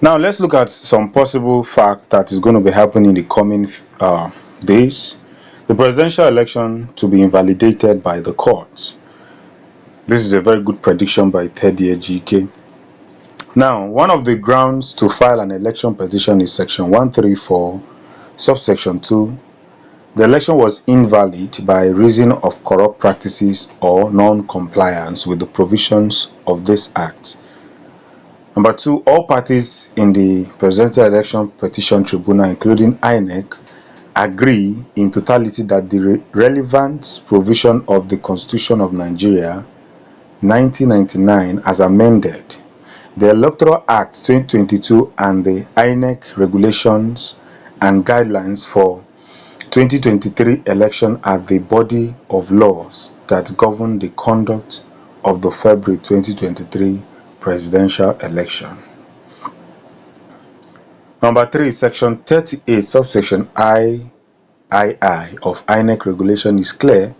Now let's look at some possible fact that is going to be happening in the coming days. The presidential election to be invalidated by the courts. This is a very good prediction by third year GK. Now, one of the grounds to file an election petition is section 134, subsection 2. The election was invalid by reason of corrupt practices or non-compliance with the provisions of this act. Number 2, all parties in the presidential election petition tribunal, including INEC, agree in totality that the relevant provision of the Constitution of Nigeria 1999 as amended, the Electoral Act 2022 and the INEC regulations and guidelines for 2023 election are the body of laws that govern the conduct of the February 2023 presidential election. Number 3, section 38 subsection II of INEC regulation is clear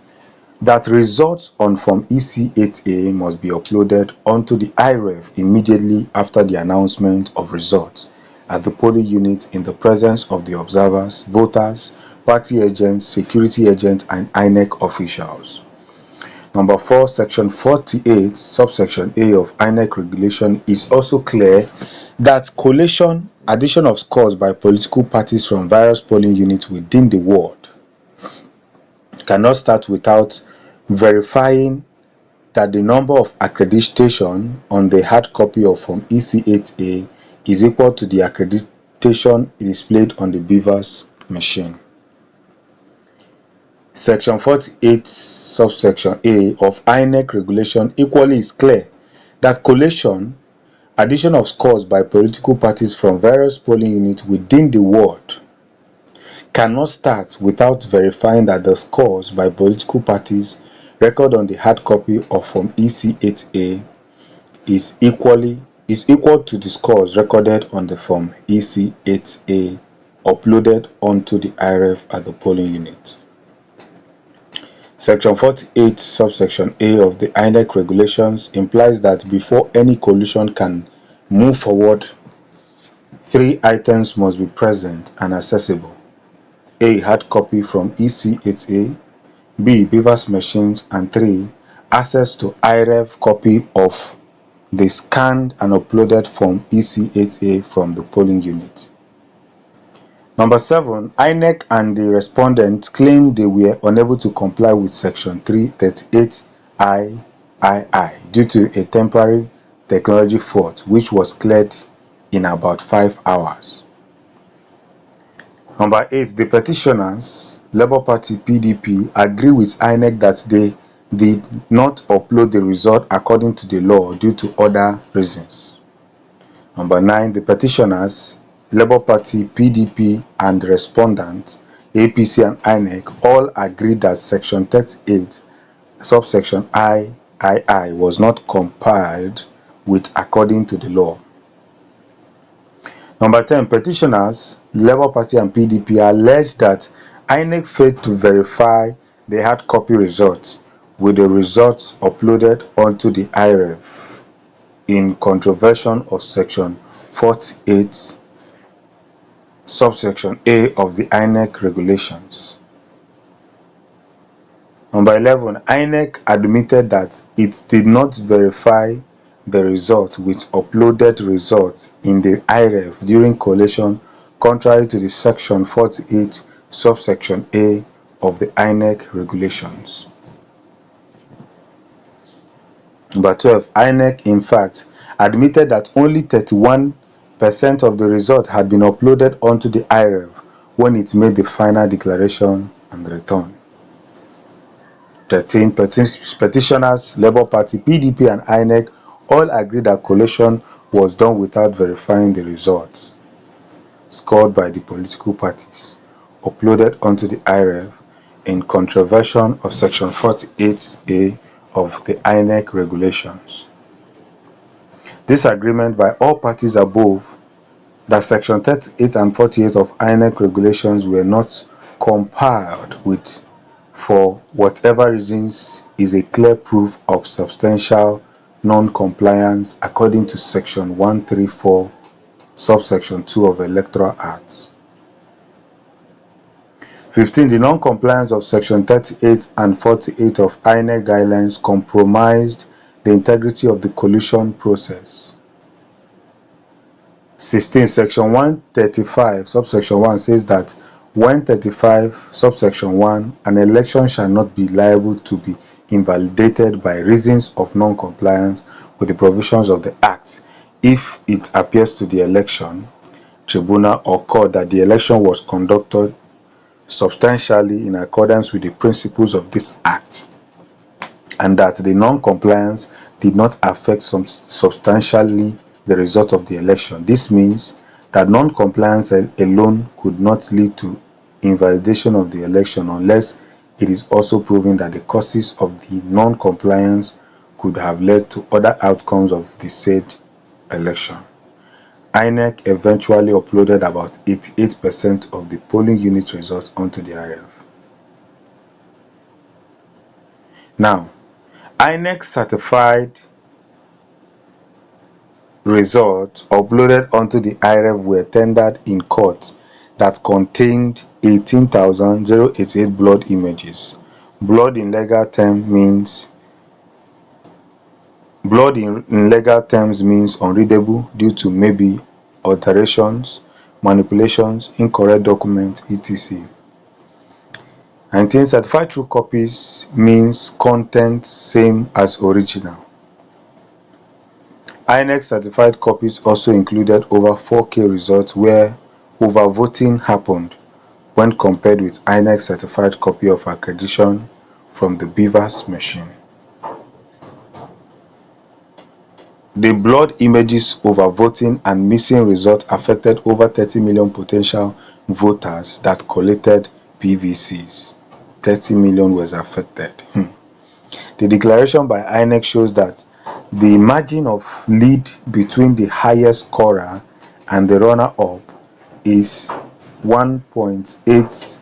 that results on form EC8A must be uploaded onto the IREV immediately after the announcement of results at the polling unit in the presence of the observers, voters, party agents, security agents, and INEC officials. Number 4, section 48 subsection A of INEC regulation is also clear that collation, addition of scores by political parties from various polling units within the ward cannot start without verifying that the number of accreditation on the hard copy of form EC8A is equal to the accreditation displayed on the beavers machine. Section 48 subsection A of INEC regulation equally is clear that collation, addition of scores by political parties from various polling units within the ward cannot start without verifying that the scores by political parties recorded on the hard copy of form EC8A is equal to the scores recorded on the form EC8A uploaded onto the IREV at the polling unit. Section 48 subsection A of the INEC regulations implies that before any collation can move forward, 3 items must be present and accessible: A, hard copy from EC8A, B, beavers machines, and 3, access to IREV copy of the scanned and uploaded form EC8A from the polling unit. Number 7, INEC and the respondents claim they were unable to comply with section 338 III due to a temporary technology fault which was cleared in about 5 hours. Number 8, the petitioners, Labour Party PDP, agree with INEC that they did not upload the result according to the law due to other reasons. Number 9, the petitioners, Labour Party PDP, and respondents, APC and INEC, all agree that section 38 subsection II was not complied with according to the law. Number 10, petitioners, Labour Party and PDP allege that INEC failed to verify the hard copy results with the results uploaded onto the IREV in contravention of section 48 subsection A of the INEC regulations. Number 11, INEC admitted that it did not verify the result with uploaded results in the IREV during collation contrary to the section 48 subsection A of the INEC regulations. Number 12, INEC in fact admitted that only 31% of the result had been uploaded onto the IREV when it made the final declaration and return. 13, petitioners, Labour Party, PDP, and INEC all agree that collation was done without verifying the results scored by the political parties uploaded onto the IREV in contravention of section 48A of the INEC regulations. This agreement by all parties above that section 38 and 48 of INEC regulations were not complied with for whatever reasons is a clear proof of substantial non-compliance according to section 134 subsection 2 of Electoral Act. 15. The non-compliance of section 38 and 48 of INEC guidelines compromised the integrity of the collation process. 16. Section 135 subsection 1 says that when 35 subsection 1, an election shall not be liable to be invalidated by reasons of non-compliance with the provisions of the Act if it appears to the election tribunal or court that the election was conducted substantially in accordance with the principles of this Act, and that the non-compliance did not affect substantially the result of the election. This means that non-compliance alone could not lead to invalidation of the election unless it is also proven that the causes of the non-compliance could have led to other outcomes of the said election. INEC eventually uploaded about 88% of the polling unit results onto the IREV. Now, INEC certified results uploaded onto the IREV were tendered in court that contained 18,088 blood images. Blood in legal terms means unreadable due to maybe alterations, manipulations, incorrect documents, etc. 19. Certified true copies means content same as original. INEC certified copies also included over 4K results where overvoting happened when compared with INEC certified copy of accreditation from the Beavers machine. The blood images, overvoting, and missing results affected over 30 million potential voters that collated PVCs. 30 million was affected. The declaration by INEC shows that the margin of lead between the highest scorer and the runner-up is 1.8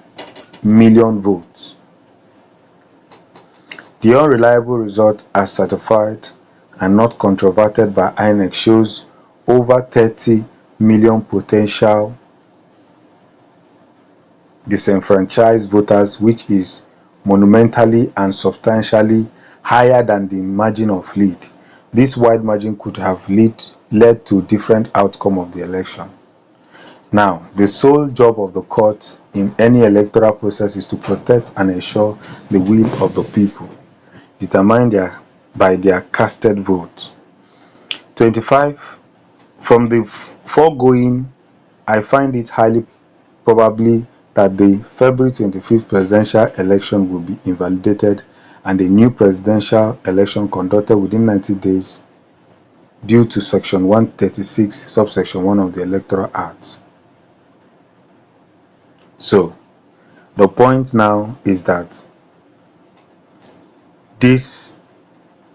million votes. The unreliable result as certified and not controverted by INEC shows over 30 million potential disenfranchised voters, which is monumentally and substantially higher than the margin of lead. This wide margin could have led to different outcome of the election. Now, the sole job of the court in any electoral process is to protect and ensure the will of the people, determined by their casted vote. 25. From the foregoing, I find it highly probably that the February 25th presidential election will be invalidated and a new presidential election conducted within 90 days due to section 136 subsection 1 of the Electoral Act. So, the point now is that this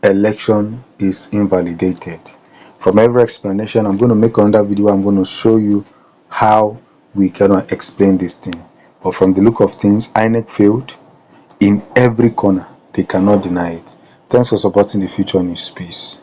election is invalidated. From every explanation, I'm going to make another video. I'm going to show you how we cannot explain this thing. But from the look of things, INEC failed in every corner. They cannot deny it. Thanks for supporting the Future News Space.